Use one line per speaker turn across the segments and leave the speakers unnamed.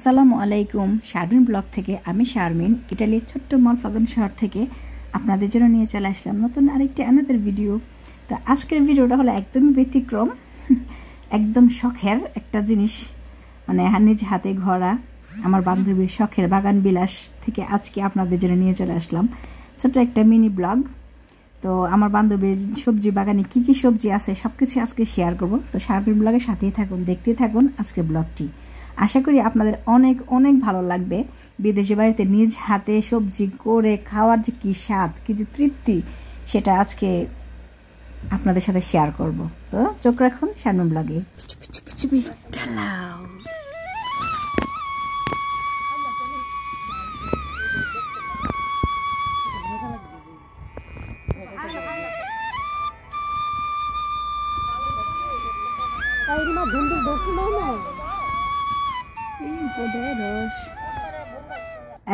আসসালামু আলাইকুম। শারমিন ব্লগ থেকে আমি শারমিন ইটালির ছোট্ট মলফাগন শহর থেকে আপনাদের জন্য নিয়ে চলে আসলাম নতুন আরেকটি আনাদের ভিডিও। তো আজকের ভিডিওটা হলো একদমই ব্যতিক্রম, একদম শখের একটা জিনিস, মানে নিজ হাতে গড়া আমার বান্ধবীর শখের বাগান বিলাস থেকে আজকে আপনাদের জন্য নিয়ে চলে আসলাম ছোট্ট একটা মিনি ব্লগ। তো আমার বান্ধবীর সবজি বাগানে কি কি সবজি আছে সব কিছু আজকে শেয়ার করব। তো শারমিন ব্লগের সাথেই থাকুন, দেখতেই থাকুন আজকের ব্লগটি। আশা করি আপনাদের অনেক অনেক ভালো লাগবে। বিদেশি বাড়িতে নিজ হাতে সবজি করে খাওয়ার যে কী স্বাদ, কী যে তৃপ্তি, সেটা আজকে আপনাদের সাথে শেয়ার করব। তো চোখ রাখুন শারমিন ব্লগে।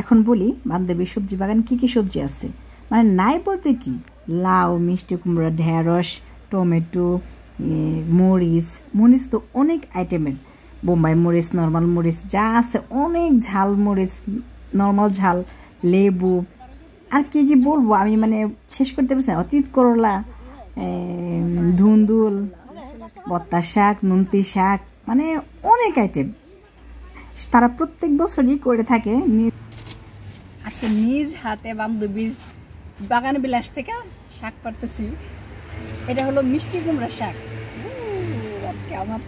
এখন বলি বান্ধবীর সবজি বাগান কি কি সবজি আছে। মানে নাই বলতে কি, লাউ, মিষ্টি কুমড়া, ঢেঁড়স, টমেটো, মরিচ তো অনেক আইটেমের, বোম্বাই মরিচ, নর্মাল মরিচ যা আছে, অনেক ঝাল মরিচ, নর্মাল ঝাল, লেবু, আর কি কি বলবো আমি, মানে শেষ করতে পারছি না। অতীত করলা, ধুন্দুল, বত্তা শাক, নুনতি শাক, মানে অনেক আইটেম তারা প্রত্যেক বছরই করে থাকে। আজকে নিজ হাতে বান্ধবীর বাগান বিলাস থেকে শাক পারতেছি। এটা হলো মিষ্টি কুমড়া শাক। আজকে আমার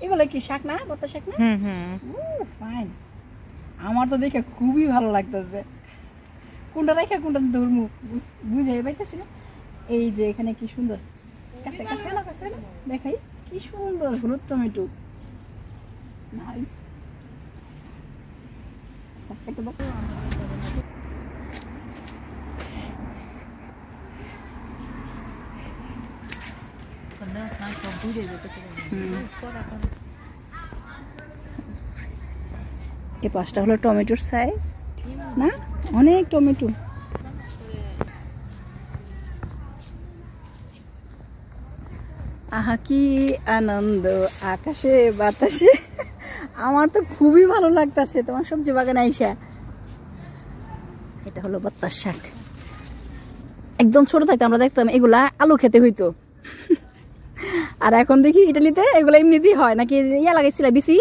এগুলো কি শাক না, বত্তা শাক না? ফাইন। আমার তো দেখে খুবই ভালো লাগতেছে। কোনটা রেখে কোনটা ধর্ম বুঝাই পাইতেছি না। এই যে এখানে কি সুন্দর, কাছে কাছে না, কাছে না দেখাই, কি সুন্দর হলুদ টমেটো। নাইস। এই পাশটা হলো টমেটোর সাইজ না, অনেক টমেটো। আহা কি আনন্দ আকাশে বাতাসে, আমার তো খুবই ভালো লাগতেছে তোমার সবজি বাগানে আইসা। এটা হলো বত্তার শাক। একদম ছোট থাকতে আমরা দেখতাম এগুলা আলু খেতে হইতো, আর এখন দেখি ইটালিতে এগুলা এমনিতেই হয় নাকি। ইয়া লাগাইছিল বিসি,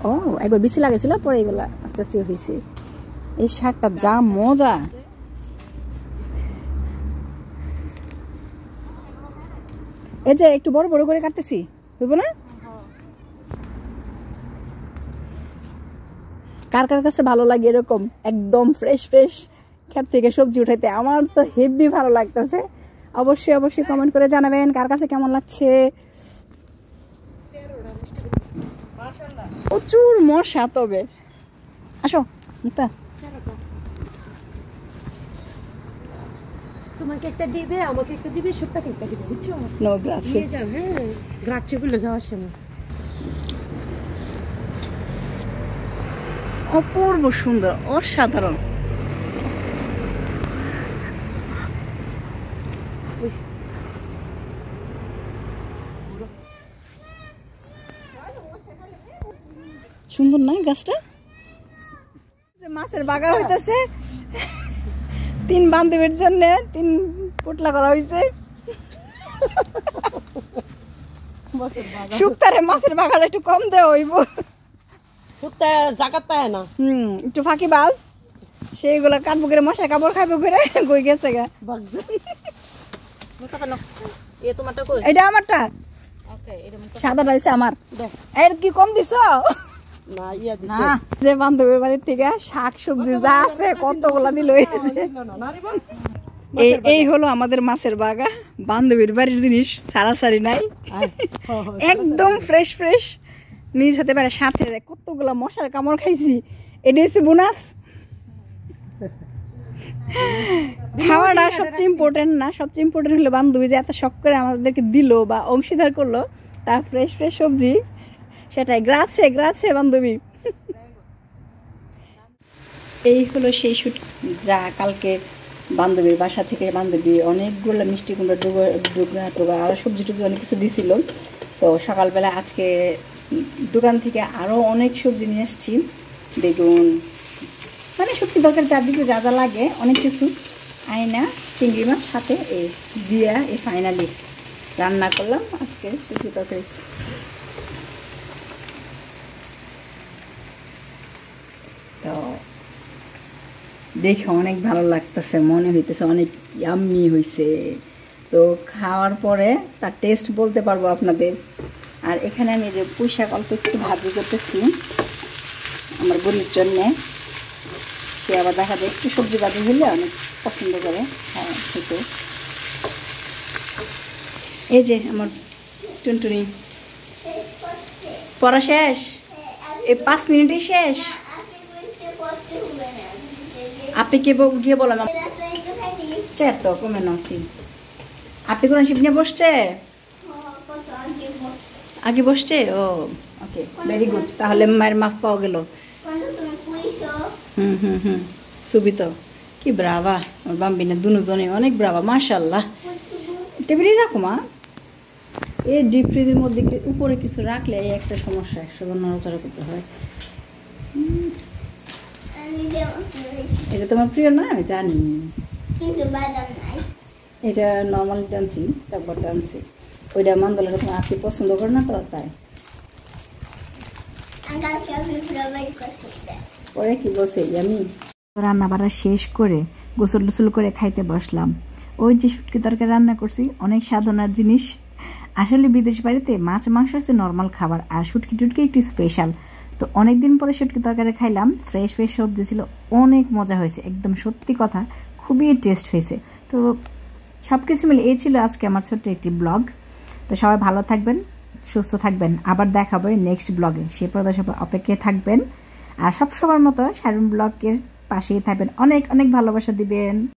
ও একবার বিসি লাগাইছিল, পরে এগুলা আস্তে আস্তে হয়েছে। এই শাকটা যা মজা, এই যে একটু বড় বড় করে কাটতেছি, বুঝবো না? কার কার কাছে ভালো লাগে এরকম একদম ফ্রেশ ফ্রেশ ক্ষেত থেকে সবজি উঠাইতে? আমার তো হেভি ভালো লাগতেছে। অবশ্যই অবশ্যই কমেন্ট করে জানাবেন কার কাছে কেমন লাগছে। প্রচুর মশা, তবে আসো মুক্তা,
তোমাকে একটা দিবে, আমাকে একটা দিবে, সবটাকে একটা দিবে, বুঝছো?
নো গ্রাছে
নিয়ে যাও। হ্যাঁ, গ্রাচ্ছে বলে যাওয়ার সময়।
অপূর্ব সুন্দর, অসাধারণ। সুন্দর না গাছটা? মাছের বাগান হইতেছে, 3 বান্ধবীর জন্য 3 পোটলা করা হয়েছে। শুক্তারে মাছের বাগান একটু কম দেওয়া হইব, একটু ফাঁকি বাজ, সেইগুলো কাটবো করে, মশা কাপড় খাইবো করে গই গেছে গা। এটা আমারটা, সাদাটা হয়েছে আমার। এর কি কম দিছ? যে বান্ধবীর বাড়ির থেকে শাক সবজি যা আছে কতগুলা দিল। এই হলো আমাদের মাছের বাগা, বান্ধবীর বাড়ির জিনিস সারাসারি নাই, একদম ফ্রেশ ফ্রেশ নিজ হাতে পারে। সাথে কতগুলা মশার কামড় খাইছি, এটা হচ্ছে বোনাস। খাওয়াটা সবচেয়ে ইম্পর্টেন্ট না, সবচেয়ে ইম্পর্টেন্ট হলো বান্ধবী যে এত শখ করে আমাদেরকে দিল বা অংশীদার করলো, তা ফ্রেশ ফ্রেশ সবজি, সেটাই গ্রাছে গ্রাছে বান্ধবী। এই হলো সেই শুট যা কালকে বান্ধবীর বাসা থেকে বান্ধবী অনেকগুলো মিষ্টি কুমড়া ডুগা টোগা আর সবজি টুবজি অনেক কিছু দিছিল। তো সকালবেলা আজকে দোকান থেকে আরও অনেক সবজি নিয়ে আসছি, বেগুন, মানে শুটকি তরকারি চারদিকে যা যা লাগে অনেক কিছু আয়না, চিংড়ি মাছ সাথে এই দিয়া এই ফাইনালি রান্না করলাম আজকে শুটকি তরকারি। তো দেখে অনেক ভালো লাগতেছে, মনে হইতেছে অনেক ইয়াম্মি হয়েছে। তো খাওয়ার পরে তার টেস্ট বলতে পারবো আপনাদের। আর এখানে আমি যে পুঁই শাক অল্প একটু ভাজি করতেছি আমার বোনের জন্যে। সে আবার দেখা যায় একটু সবজি ভাজি হলে অনেক পছন্দ করে। হ্যাঁ খেতে। এই যে আমার টুনটুনি পড়া শেষ, এই 5 মিনিটই শেষ। আপনি কে গিয়ে বললাম তো কমে নসি আপনি কোন শিব নিয়ে বসছে, আগে বসছে। ও ওকে, ভেরি গুড। তাহলে মায়ের মাফ পাওয়া গেল। সুবিত কি ব্রাভা, আমার বাম্বিনা দুজনে অনেক ব্রাভা, মাশাল্লাহ। টেবিলই রাখো মা। এই ডিপ ফ্রিজের মধ্যে উপরে কিছু রাখলে এই একটা সমস্যা, একশোবার নড়াচড়া করতে হয়। এটা তোমার প্রিয় না আমি জানি, এটা নর্মাল ডান্সিং, চকবার ডান্সিং। ওইটা মান্দলাটা তোমার আপনি পছন্দ করে না তো, তাই পরে কি বলছে আমি রান্না বাড়া শেষ করে গোসল টোসল করে খাইতে বসলাম। ওই যে শুটকি তরকারি রান্না করছি, অনেক সাধনার জিনিস। আসলে বিদেশ বাড়িতে মাছ মাংস হচ্ছে নর্মাল খাবার, আর শুটকি টুটকি একটু স্পেশাল। তো অনেক দিন পরে শুটকি তরকারি খাইলাম, ফ্রেশ ফ্রেশ সবজি ছিল, অনেক মজা হয়েছে, একদম সত্যি কথা খুবই টেস্ট হয়েছে। তো সব কিছু মিলে এই ছিল আজকে আমার ছোট্ট একটি ব্লগ। তো সবাই ভালো থাকবেন, সুস্থ থাকবেন, আবার দেখাবো নেক্সট ব্লগে। সে পর্যন্ত সবাই অপেক্ষায় থাকবেন, আর সব সময়ের মতো শারমিন ব্লগের পাশেই থাকবেন। অনেক অনেক ভালোবাসা দিবেন।